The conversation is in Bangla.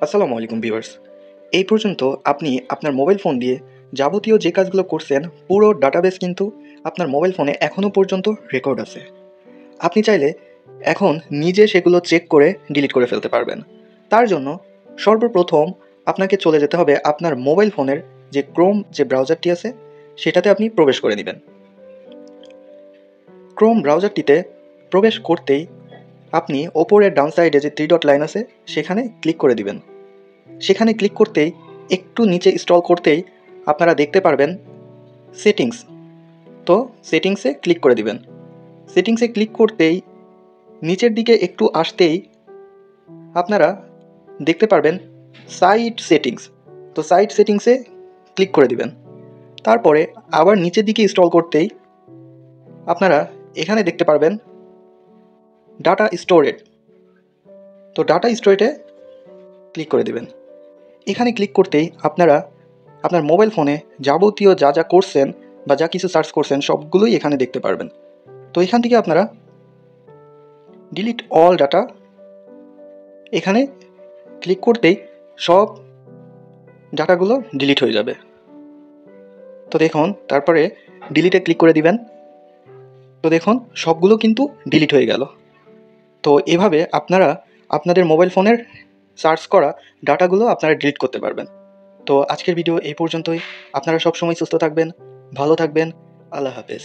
আসসালামু আলাইকুম ভিউয়ার্স। এই পর্যন্ত আপনি আপনার মোবাইল ফোন দিয়ে যাবতীয় যে কাজগুলো করছেন পুরো ডাটাবেস কিন্তু আপনার মোবাইল ফোনে এখনও পর্যন্ত রেকর্ড আছে। আপনি চাইলে এখন নিজে সেগুলো চেক করে ডিলিট করে ফেলতে পারবেন। তার জন্য সর্বপ্রথম আপনাকে চলে যেতে হবে আপনার মোবাইল ফোনের যে ক্রোম যে ব্রাউজারটি আছে সেটাতে আপনি প্রবেশ করে নেবেন। ক্রোম ব্রাউজারটিতে প্রবেশ করতেই আপনি ওপরের ডান সাইডে যে 3 ডট লাইন আছে সেখানে ক্লিক করে দিবেন। সেখানে ক্লিক করতেই একটু নিচে স্ক্রল করতেই আপনারা দেখতে পারবেন সেটিংস। তো সেটিংসে ক্লিক করে দিবেন। সেটিংসে ক্লিক করতেই নিচের দিকে একটু আসতেই আপনারা দেখতে পারবেন সাইট সেটিংস। তো সাইট সেটিংসে ক্লিক করে দিবেন। তারপরে আবার নিচের দিকে স্ক্রল করতেই আপনারা এখানে দেখতে পারবেন ডাটা স্টোরেজ। তো ডাটা স্টোরেজে ক্লিক করে দিবেন। এখানে ক্লিক করতেই আপনারা আপনার মোবাইল ফোনে যাবতীয় যা যা করছেন বা যা কিছু সার্চ করছেন সবগুলোই এখানে দেখতে পারবেন। তো এখান থেকে আপনারা ডিলিট অল ডাটা এখানে ক্লিক করতেই সব ডাটাগুলো ডিলিট হয়ে যাবে। তো দেখুন তারপরে ডিলিটে ক্লিক করে দিবেন। তো দেখুন সবগুলো কিন্তু ডিলিট হয়ে গেল। তো এভাবে আপনারা আপনাদের মোবাইল ফোনের সার্চ করা ডাটাগুলো আপনারা ডিলিট করতে পারবেন। তো আজকের ভিডিও এই পর্যন্তই। আপনারা সবসময় সুস্থ থাকবেন, ভালো থাকবেন। আল্লাহ হাফেজ।